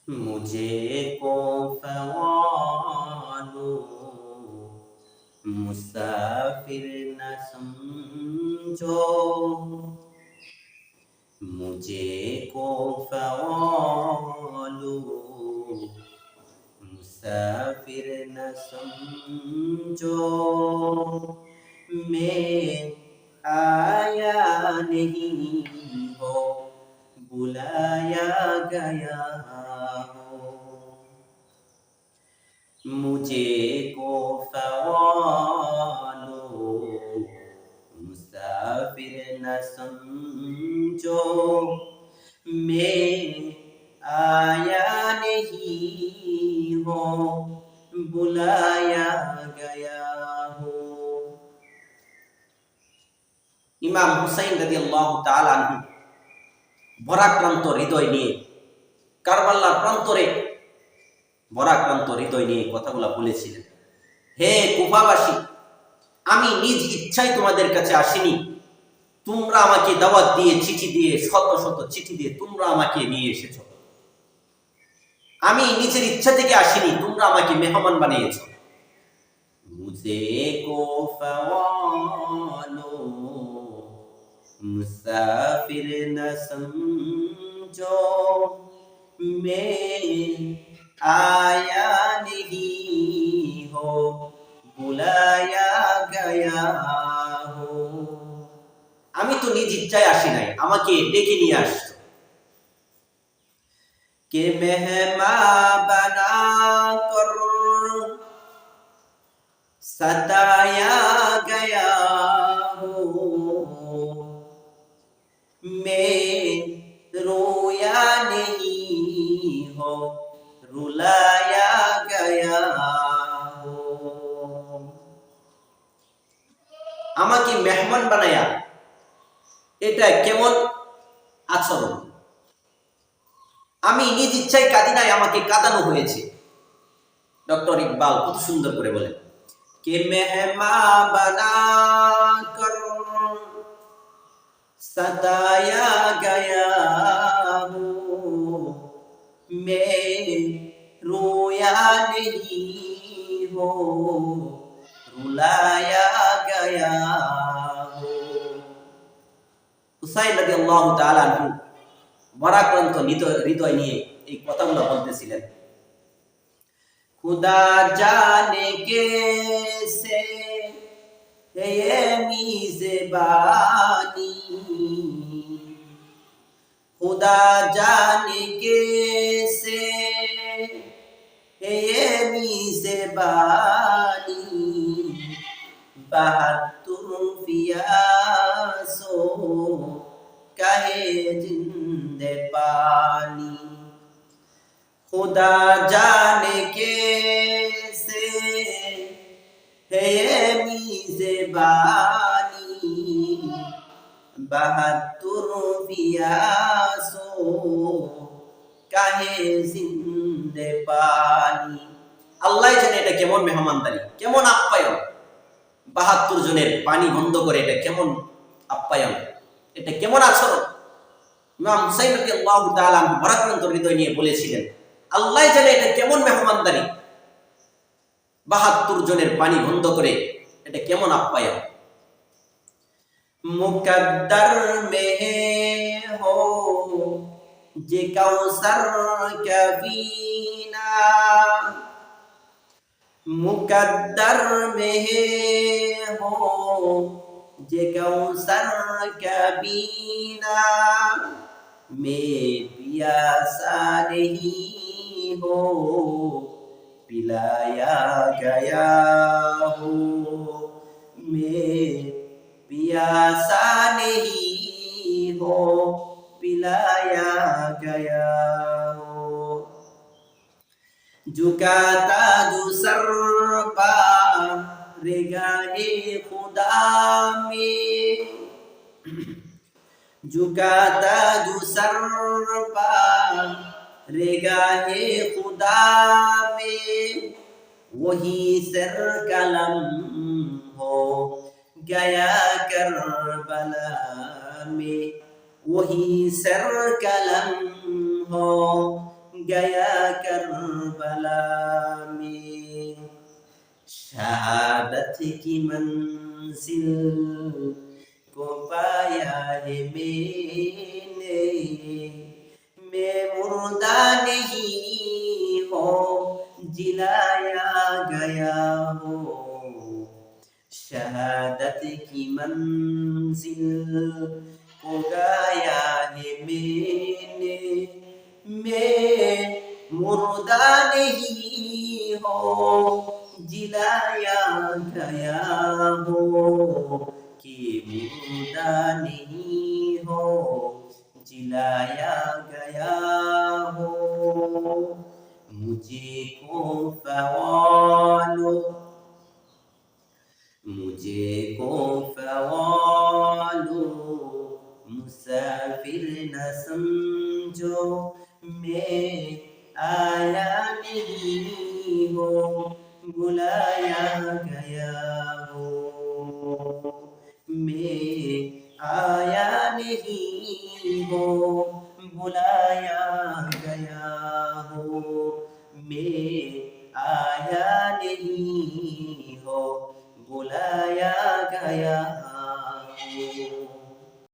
मुझे को फ़वालो मुसाफिर न समझो, मुझे को फ़वालो मुसाफिर न समझो। मैं आया नहीं हो, बुलाया गया हो। मुझे को फ़वालो मुसाफिर न समझो। मैं आया नहीं हो, बुलाया गया हो। ইমাম হুসাইন রাদিয়াল্লাহু তাআলা আনহু ভরাক্রান্ত হৃদয় নিয়ে কারবালার প্রান্তরে ভরাক্রান্ত হৃদয় নিয়ে কথাগুলো বলেছিলেন। হে কুফাবাসী, আমি নিজ ইচ্ছায় তোমাদের কাছে আসিনি। তোমরা আমাকে দাওয়াত দিয়ে, চিঠি দিয়ে, শত শত চিঠি দিয়ে তোমরা আমাকে নিয়ে এসেছো। আমি নিজের ইচ্ছা থেকে আসিনি, তোমরা আমাকে মেহমান বানিয়েছো। মুঝে কো फ़वालो मुसाफिर न समझो। मैं आया नहीं हो, बुलाया गया हो। আমি তো নিজ ইচ্ছায় আসি নাই, আমাকে ডেকে নিয়ে আসছো। কে মেহমা বানা কর सताया गया हो। मैं रोया नहीं हो, रुलाया गया हो। আমাকে মেহমান বানায়া এটা কেমন আচরণ? আমি নিজ ইচ্ছায় কাঁদি নাই, আমাকে কাঁদানো হয়েছে। ডক্টর ইকবাল কত সুন্দর করে বলেন, कि मेहमान बना कर सताया गया हो। मैं रोया नहीं हो, रुलाया गया हो। হুসাইন রাদিয়াল্লাহু তাআলা আনহু ভরাক্রান্ত হৃদয় নিয়ে এই কথাগুলো বলতেছিলেন। खुदा जाने कैसे है ये मेज़बानी, खुदा जाने कैसे है ये मेज़बानी। बहत्तर प्यासों का है जिंदे पानी। खुदा जाने कैसे है ये मेज़बानी। बहत्तर प्यासों का है जिंदे पानी। আল্লাহ জানে এটা কেমন মেহমানদারি, কেমন আপ্যায়ন। ৭২ জনের পানি বন্ধ করে এটা কেমন আপ্যায়ন, এটা কেমন আচরণ। ইমাম হুসাইন রাদিয়াল্লাহু তাআলা ভরাক্রান্ত হৃদয় নিয়ে বলেছিলেন, আল্লাহ জানে এটা কেমন মেহমানদারি। ৭২ জনের পানি বন্ধ করে এটা কেমন আপ্যায়ন। মুকদ্দর মে হো যে কাউসার কবিনা, মুকদ্দর মে হো যে কাউসার কবিনা। মে পিয়াসা नहीं हो, पिलाया गया हो। मैं प्यासा नहीं हो, पिलाया गया हो। झुकाता जो सर पारेगाहे खुदा में, झुकाता जो सर पारेगाहे खुदा में। वही सर कलम हो गया करबला में, वही सर कलम हो गया करबला में, शहादत की मंजिल को पाया है मैंने, मैं मुर्दा नहीं हो जिलाया गया हो, शहादत की मंजिल को गाया है मैंने, मैं मुर्दा नहीं हो जिलाया गया हो, कि मुर्दा नहीं हो जिलाया गया हो, मुझे को फवालो, मुझे को फवालो मुसाफिर न समझो, मैं आया नहीं हो बुलाया गया हो, मैं आया नहीं हो बुलाया गया हो, मैं आया नहीं हो बुलाया गया हो।